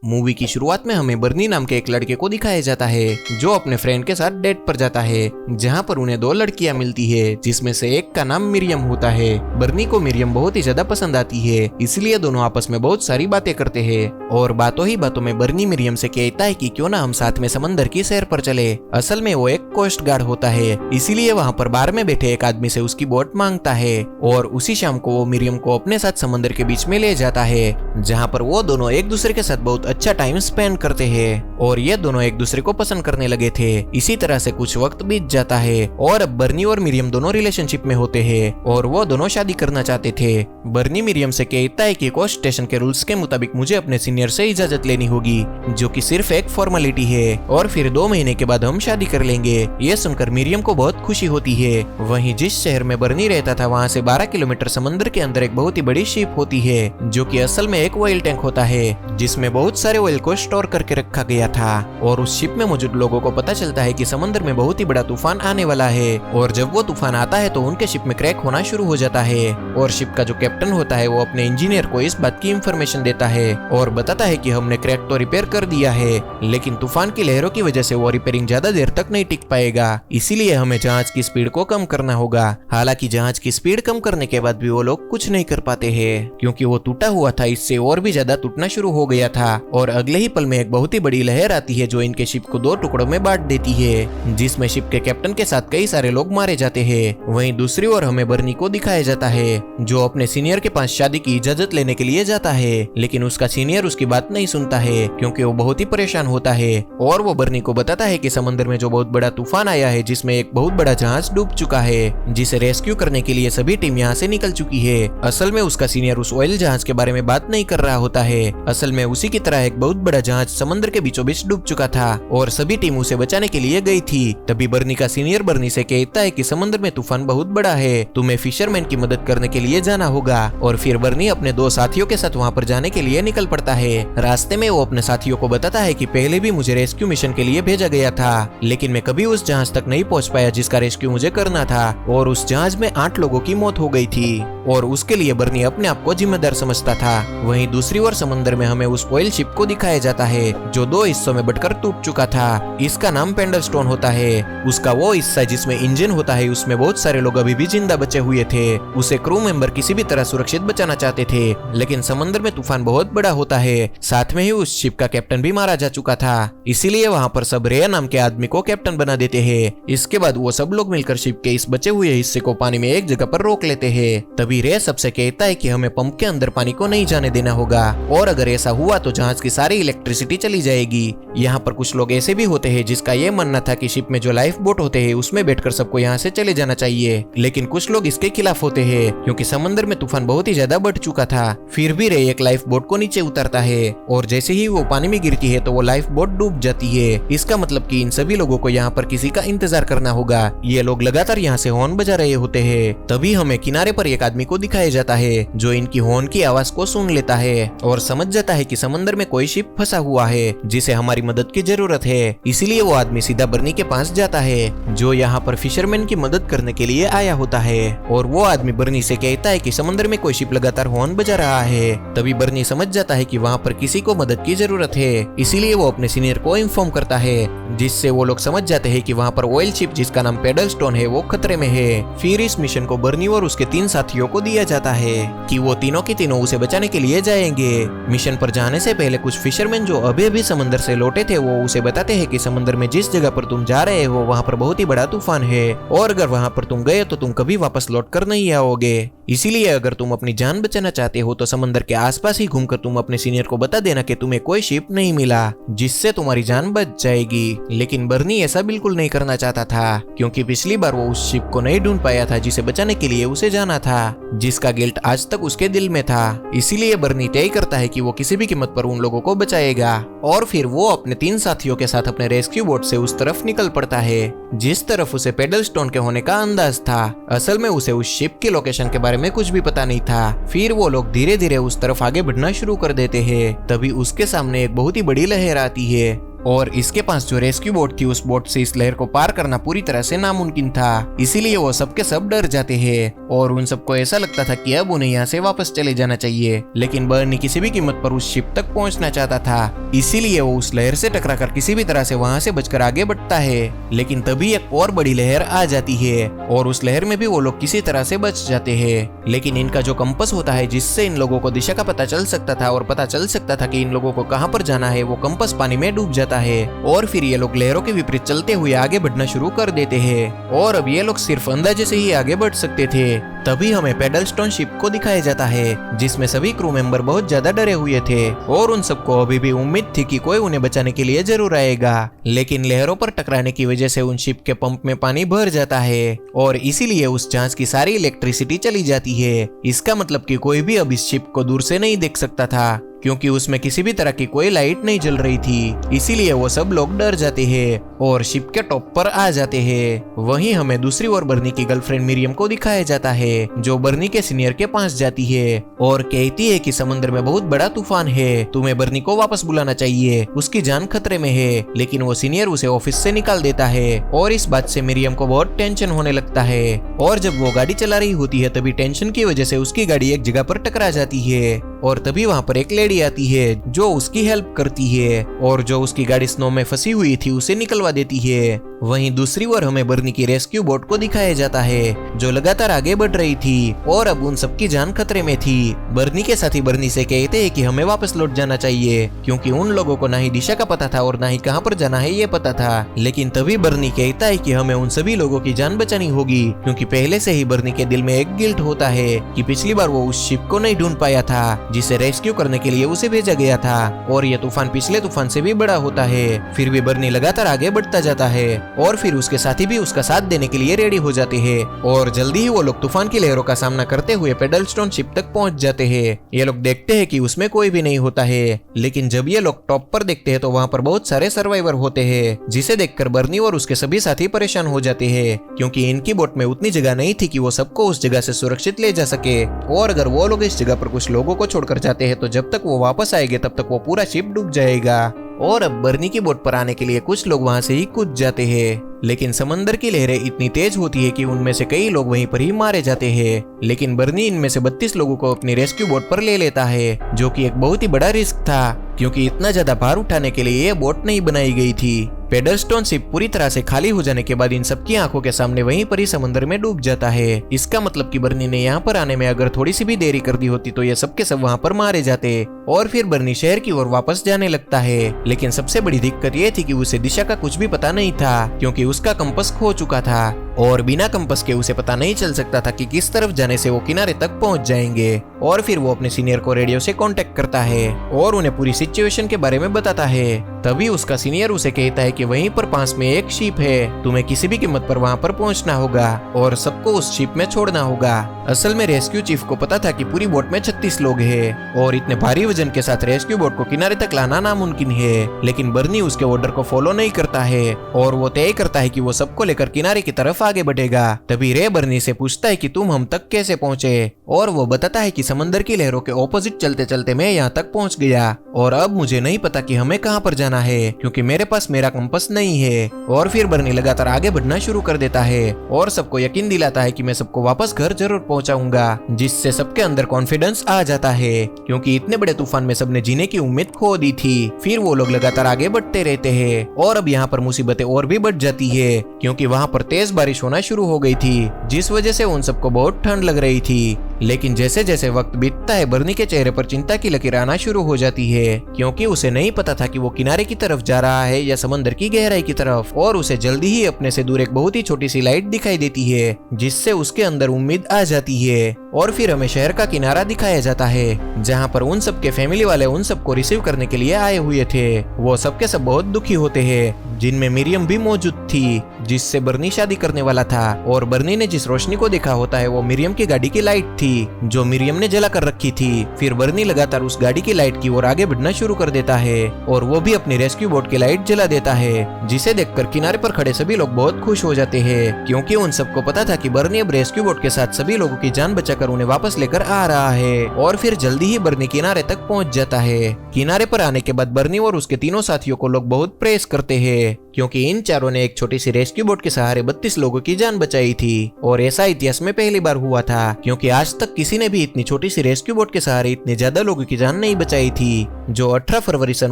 Movie की शुरुआत में हमें बर्नी नाम के एक लड़के को दिखाया जाता है जो अपने फ्रेंड के साथ डेट पर जाता है, जहां पर उन्हें दो लड़कियां मिलती है जिसमें से एक का नाम मिरियम होता है। बर्नी को मिरियम बहुत ही ज्यादा पसंद आती है, इसलिए दोनों आपस में बहुत सारी बातें करते हैं और बातों ही बातों में बर्नी मिरियम से कहता है कि क्यों ना हम साथ में समंदर की सैर पर चले। असल में वो एक कोस्ट गार्ड होता है, इसीलिए वहाँ पर बार में बैठे एक आदमी से उसकी बोट मांगता है और उसी शाम को वो मिरियम को अपने साथ समंदर के बीच में ले जाता है, जहाँ पर वो दोनों एक दूसरे के साथ बहुत अच्छा टाइम स्पेंड करते हैं और ये दोनों एक दूसरे को पसंद करने लगे थे। इसी तरह से कुछ वक्त बीत जाता है और अब बर्नी और मिरियम दोनों रिलेशनशिप में होते हैं और वो दोनों शादी करना चाहते थे। बर्नी मिरियम से कहता है कि कोस्ट स्टेशन के रूल्स के मुताबिक मुझे अपने सीनियर से इजाजत लेनी होगी, जो कि सिर्फ एक फॉर्मेलिटी है, और फिर 2 महीने के बाद हम शादी कर लेंगे। ये सुनकर मिरियम को बहुत खुशी होती है। वहीं जिस शहर में बर्नी रहता था वहाँ से 12 किलोमीटर समंदर के अंदर एक बहुत ही बड़ी शिप होती है, जो कि असल में एक ऑयल टैंक होता है जिसमें बहुत सारे ऑयल को स्टोर करके रखा गया था। और उस शिप में मौजूद लोगों को पता चलता है कि समंदर में बहुत ही बड़ा तूफान आने वाला है और जब वो तूफान आता है तो उनके शिप में क्रैक होना शुरू हो जाता है और शिप का जो कैप्टन होता है वो अपने इंजीनियर को इस बात की इंफॉर्मेशन देता है और बताता है कि हमने क्रैक तो रिपेयर कर दिया है, लेकिन तूफान की लहरों की वजह से वो रिपेयरिंग ज्यादा देर तक नहीं टिक पाएगा, इसीलिए हमें जहाज की स्पीड को कम करना होगा। हालांकि जहाज की स्पीड कम करने के बाद भी वो लोग कुछ नहीं कर पाते हैं क्योंकि वो टूटा हुआ था, इससे और भी ज्यादा टूटना शुरू हो गया था और अगले ही पल में एक बहुत ही बड़ी लहर आती है जो इनके शिप को 2 टुकड़ों में बांट देती है, जिसमें शिप के कैप्टन के साथ कई सारे लोग मारे जाते हैं। वहीं दूसरी ओर हमें बर्नी को दिखाया जाता है जो अपने सीनियर के पास शादी की इजाजत लेने के लिए जाता है, लेकिन उसका सीनियर उसकी बात नहीं सुनता है क्योंकि वो बहुत ही परेशान होता है और वो बर्नी को बताता है कि समंदर में जो बहुत बड़ा तूफान आया है जिसमें एक बहुत बड़ा जहाज डूब चुका है, जिसे रेस्क्यू करने के लिए सभी टीम यहाँ से निकल चुकी है। असल में उसका सीनियर उस ऑयल जहाज के बारे में बात नहीं कर रहा होता है। असल में उसी की तरह एक बहुत बड़ा जहाज समंदर के बीचों बीच डूब चुका था और सभी टीम उसे बचाने के लिए गई थी। तभी बर्नी का सीनियर बर्नी से कहता है कि समंदर में तूफान बहुत बड़ा है, तुम्हें फिशरमैन की मदद करने के लिए जाना होगा और फिर बर्नी अपने 2 साथियों के साथ वहाँ पर जाने के लिए निकल पड़ता है। रास्ते में वो अपने साथियों को बताता है कि पहले भी मुझे रेस्क्यू मिशन के लिए भेजा गया था, लेकिन मैं कभी उस जहाज तक नहीं पहुंच पाया जिसका रेस्क्यू मुझे करना था और उस जहाज में 8 लोगों की मौत हो गई थी और उसके लिए बर्नी अपने आप को जिम्मेदार समझता था। वहीं दूसरी ओर समंदर में हमें उस ऑयल शिप को दिखाया जाता है जो 2 हिस्सों में बटकर टूट चुका था। इसका नाम पेंडलस्टोन होता है। उसका वो हिस्सा जिसमें इंजन होता है उसमें बहुत सारे लोग अभी भी जिंदा बचे हुए थे। उसे क्रू मेंबर किसी भी तरह सुरक्षित बचाना चाहते थे, लेकिन समंदर में तूफान बहुत बड़ा होता है, साथ में ही उस शिप का कैप्टन भी मारा जा चुका था, इसीलिए वहाँ पर सब रे नाम के आदमी को कैप्टन बना देते हैं। इसके बाद वो सब लोग मिलकर शिप के इस बचे हुए हिस्से को पानी में एक जगह पर रोक लेते हैं। तभी रे सबसे कहता है कि हमें पंप के अंदर पानी को नहीं जाने देना होगा और अगर ऐसा हुआ तो जहाज की सारी इलेक्ट्रिसिटी चली जाएगी। यहाँ पर कुछ लोग ऐसे भी होते हैं जिसका ये मानना था कि शिप में जो लाइफ बोट होते हैं उसमें बैठकर सबको यहाँ से चले जाना चाहिए, लेकिन कुछ लोग इसके खिलाफ होते हैं क्योंकि समंदर में तूफान बहुत ही ज्यादा बढ़ चुका था। फिर भी रे एक लाइफ बोट को नीचे उतारता है और जैसे ही वो पानी में गिरती है तो वो लाइफ बोट डूब जाती है। इसका मतलब कि इन सभी लोगों को यहाँ पर किसी का इंतजार करना होगा। ये लोग लगातार यहाँ से हॉर्न बजा रहे होते हैं। तभी हमें किनारे पर एक आदमी को दिखाया जाता है जो इनकी हॉर्न की आवाज को सुन लेता है और समझ जाता है कि समंदर में कोई शिप फंसा हुआ है जिसे हमारी मदद की जरूरत है। इसीलिए वो आदमी सीधा बर्नी के पास जाता है जो यहाँ पर फिशरमैन की मदद करने के लिए आया होता है और वो आदमी बर्नी से कहता है कि समंदर में कोई शिप लगातार हॉर्न बजा रहा है। तभी बर्नी समझ जाता है कि वहाँ पर किसी को मदद की जरूरत है, इसीलिए वो अपने सीनियर को इन्फॉर्म करता है, जिससे वो लोग समझ जाते हैं कि वहाँ पर ऑयल शिप जिसका नाम पेडलस्टोन है वो खतरे में है। फिर इस मिशन को बर्नी और उसके 3 साथियों को दिया जाता है कि वो तीनों के तीनों उसे बचाने के लिए जाएंगे। मिशन पर जाने से पहले कुछ फिशरमैन जो अभी अभी समंदर से लौटे थे वो उसे बताते हैं कि समंदर में जिस जगह पर तुम जा रहे हो वहाँ पर बहुत ही बड़ा तूफान है और अगर वहाँ पर तुम गए तो तुम कभी वापस लौट कर नहीं आओगे। इसीलिए अगर तुम अपनी जान बचाना चाहते हो तो समंदर के आसपास ही घूमकर तुम अपने सीनियर को बता देना कि तुम्हें कोई शिप नहीं मिला, जिससे तुम्हारी जान बच जाएगी। लेकिन बर्नी ऐसा बिल्कुल नहीं करना चाहता था क्योंकि पिछली बार वो उस शिप को नहीं ढूंढ पाया था जिसे बचाने के लिए उसे जाना था, जिसका गिल्ट आज तक उसके दिल में था। इसीलिए बर्नी तय करता है कि वो किसी भी कीमत पर उन लोगों को बचाएगा और फिर वो अपने 3 साथियों के साथ अपने रेस्क्यू बोट से उस तरफ निकल पड़ता है जिस तरफ उसे पेडलस्टोन के होने का अंदाज था। असल में उसे उस शिप की लोकेशन के बारे में कुछ भी पता नहीं था। फिर वो लोग धीरे धीरे उस तरफ आगे बढ़ना शुरू कर देते हैं। तभी उसके सामने एक बहुत ही बड़ी लहर आती है और इसके पास जो रेस्क्यू बोट थी उस बोट से इस लहर को पार करना पूरी तरह से नामुमकिन था। इसीलिए वो सबके सब डर जाते हैं और उन सबको ऐसा लगता था कि अब उन्हें यहाँ से वापस चले जाना चाहिए, लेकिन बर्नी किसी भी कीमत पर उस शिप तक पहुंचना चाहता था। इसीलिए वो उस लहर से टकराकर किसी भी तरह से वहां से बचकर आगे बढ़ता है। लेकिन तभी एक और बड़ी लहर आ जाती है और उस लहर में भी वो लोग किसी तरह से बच जाते हैं। लेकिन इनका जो कंपास होता है जिससे इन लोगों को दिशा का पता चल सकता था और पता चल सकता था कि इन लोगों को कहां पर जाना है, वो कंपास पानी में डूब जाता है और फिर ये लोग लहरों के विपरीत चलते हुए आगे बढ़ना शुरू कर देते हैं। और अब ये लोग सिर्फ अंदाजे से ही आगे बढ़ सकते थे। तभी हमें पेडलस्टोन शिप को दिखाया जाता है जिसमें सभी क्रू मेंबर बहुत ज्यादा डरे हुए थे और उन सबको अभी भी उम्मीद थी कि कोई उन्हें बचाने के लिए जरूर आएगा। लेकिन लहरों पर टकराने की वजह से उन शिप के पंप में पानी भर जाता है और इसीलिए उस जहाज की सारी इलेक्ट्रिसिटी चली जाती है। इसका मतलब कि कोई भी अब इस शिप को दूर से नहीं देख सकता था क्योंकि उसमें किसी भी तरह की कोई लाइट नहीं जल रही थी। इसीलिए वो सब लोग डर जाते हैं और शिप के टॉप पर आ जाते हैं। वहीं हमें दूसरी ओर बर्नी की गर्लफ्रेंड मिरियम को दिखाया जाता है जो बर्नी के सीनियर के पास जाती है और कहती है कि समंदर में बहुत बड़ा तूफान है, तुम्हें बर्नी को वापस बुलाना चाहिए, उसकी जान खतरे में है। लेकिन वो सीनियर उसे ऑफिस से निकाल देता है और इस बात से मिरियम को बहुत टेंशन होने लगता है। और जब वो गाड़ी चला रही होती है तभी टेंशन की वजह से उसकी गाड़ी एक जगह पर टकरा जाती है और तभी वहाँ पर एक लेडी आती है जो उसकी हेल्प करती है और जो उसकी गाड़ी स्नो में फंसी हुई थी उसे निकलवा देती है। वहीं दूसरी ओर हमें बर्नी की रेस्क्यू बोट को दिखाया जाता है जो लगातार आगे बढ़ रही थी और अब उन सबकी जान खतरे में थी। बर्नी के साथी बर्नी से कहते हैं कि हमें वापस लौट जाना चाहिए क्योंकि उन लोगों को ना ही दिशा का पता था और ना ही कहां पर जाना है ये पता था। लेकिन तभी बर्नी कहता है कि हमें उन सभी लोगों की जान बचानी होगी क्योंकि पहले से ही बर्नी के दिल में एक गिल्ट होता है कि पिछली बार वो उस शिप को नहीं ढूंढ पाया था जिसे रेस्क्यू करने के लिए उसे भेजा गया था और ये तूफान पिछले तूफान से भी बड़ा होता है। फिर भी बर्नी लगातार आगे बढ़ता जाता है और फिर उसके साथी भी उसका साथ देने के लिए रेडी हो जाते हैं और जल्दी ही वो लोग तूफान की लहरों का सामना करते हुए पेडलस्टोन शिप तक पहुंच जाते हैं। ये लोग देखते हैं कि उसमें कोई भी नहीं होता है, लेकिन जब ये लोग टॉप पर देखते हैं तो वहाँ पर बहुत सारे सर्वाइवर होते हैं जिसे देखकर बर्नी और उसके सभी साथी परेशान हो जाते हैं क्योंकि इनकी बोट में उतनी जगह नहीं थी कि वो सबको उस जगह से सुरक्षित ले जा सके और अगर वो लोग इस जगह पर कुछ लोगों को छोड़कर जाते हैं तो जब तक वो वापस आएंगे तब तक वो पूरा शिप डूब जाएगा। और अब बर्नी की बोट पर आने के लिए कुछ लोग वहां से ही कूद जाते हैं, लेकिन समंदर की लहरें इतनी तेज होती है कि उनमें से कई लोग वहीं पर ही मारे जाते हैं। लेकिन बर्नी इनमें से 32 लोगों को अपनी रेस्क्यू बोट पर ले लेता है जो कि एक बहुत ही बड़ा रिस्क था क्योंकि इतना ज्यादा भार उठाने के लिए ये बोट नहीं बनाई गई थी। पेडलस्टोन शिप पूरी तरह से खाली हो जाने के बाद इन सबकी आंखों के सामने वहीं पर ही समंदर में डूब जाता है। इसका मतलब कि बर्नी ने यहाँ पर आने में अगर थोड़ी सी भी देरी कर दी होती तो ये सबके सब वहाँ पर मारे जाते और फिर बर्नी शहर की ओर वापस जाने लगता है। लेकिन सबसे बड़ी दिक्कत ये थी कि उसे दिशा का कुछ भी पता नहीं था क्योंकि उसका कंपास खो चुका था और बिना कंपास के उसे पता नहीं चल सकता था कि किस तरफ जाने से वो किनारे तक पहुंच जाएंगे। और फिर वो अपने सीनियर को रेडियो से कांटेक्ट करता है और उन्हें पूरी सिचुएशन के बारे में बताता है। तभी उसका सीनियर उसे कहता है कि वहीं पर पास में एक शिप है, तुम्हें किसी भी कीमत पर वहां पर पहुंचना होगा और सबको उस शिप में छोड़ना होगा। असल में रेस्क्यू चीफ को पता था कि पूरी बोट में 36 लोग हैं और इतने भारी वजन के साथ रेस्क्यू बोट को किनारे तक लाना नामुमकिन है। लेकिन बर्नी उसके ऑर्डर को फॉलो नहीं करता है और वो तय करता है कि वो सबको लेकर किनारे की तरफ आगे बढ़ेगा। तभी रे बर्नी से पूछता है कि तुम हम तक कैसे पहुंचे और वो बताता है कि समंदर की लहरों के ऑपोजिट चलते चलते मैं यहाँ तक पहुंच गया और अब मुझे नहीं पता कि हमें कहाँ पर जाना है क्योंकि मेरे पास मेरा कंपास नहीं है। और फिर बर्नी लगातार आगे बढ़ना शुरू कर देता है और सबको यकीन दिलाता है कि मैं सबको वापस घर जरूर पहुंचाऊंगा, जिससे सबके अंदर कॉन्फिडेंस आ जाता है क्योंकि इतने बड़े तूफान में सबने जीने की उम्मीद खो दी थी। फिर वो लोग लगातार आगे बढ़ते रहते हैं और अब यहाँ पर मुसीबतें और भी बढ़ जाती है क्योंकि वहाँ पर तेज बारिश होना शुरू हो गई थी जिस वजह से उन सबको बहुत ठंड लग रही थी। लेकिन जैसे जैसे वक्त बीतता है बर्नी के चेहरे पर चिंता की लकीर आना शुरू हो जाती है क्योंकि उसे नहीं पता था कि वो किनारे की तरफ जा रहा है या समंदर की गहराई की तरफ। और उसे जल्दी ही अपने से दूर एक बहुत ही छोटी सी लाइट दिखाई देती है जिससे उसके अंदर उम्मीद आ जाती है। और फिर हमें शहर का किनारा दिखाया जाता है जहाँ पर उन सबके फैमिली वाले उन सबको रिसीव करने के लिए आए हुए थे। वो सबके सब बहुत दुखी होते हैं जिनमें मिरियम भी मौजूद थी जिससे बर्नी शादी करने वाला था। और बर्नी ने जिस रोशनी को देखा होता है वो मिरियम की गाड़ी की लाइट थी जो मिरियम ने जला कर रखी थी। फिर बर्नी लगातार उस गाड़ी की लाइट की ओर आगे बढ़ना शुरू कर देता है और वो भी अपनी रेस्क्यू बोट की लाइट जला देता है जिसे देखकर किनारे पर खड़े सभी लोग बहुत खुश हो जाते हैं क्योंकि उन सबको पता था कि बर्नी अब रेस्क्यू बोट के साथ सभी लोगों की जान बचाकर उन्हें वापस लेकर आ रहा है। और फिर जल्दी ही बर्नी किनारे तक पहुंच जाता है किनारे पर आने के बाद बर्नी और उसके तीनों साथियों को लोग बहुत प्रेस करते हैं, क्योंकि इन चारों ने एक छोटी सी रेस्क्यू बोट के सहारे 32 लोगों की जान बचाई थी। और ऐसा इतिहास में पहली बार हुआ था, क्योंकि आज तक किसी ने भी इतनी छोटी सी रेस्क्यू बोट के सहारे इतने ज्यादा लोगों की जान नहीं बचाई थी, जो 18 फरवरी सन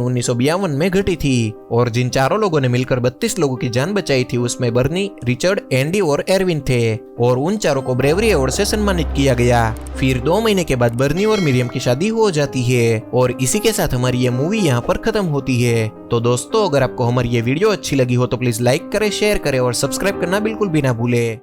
1952 में घटी थी। और जिन चारों लोगों ने मिलकर 32 लोगों की जान बचाई थी, उसमें बर्नी, रिचर्ड, एंडी और एरविन थे। और उन चारों को ब्रेवरी अवार्ड से सम्मानित किया गया। फिर 2 महीने के बाद बर्नी और मिरियम की शादी हो जाती है। और इसी के साथ हमारी ये मूवी यहाँ पर खत्म होती है। तो दोस्तों, अगर आपको हमारी ये वीडियो अच्छी लगी हो तो प्लीज लाइक करें, शेयर करें और सब्सक्राइब करना बिल्कुल भी ना भूलें।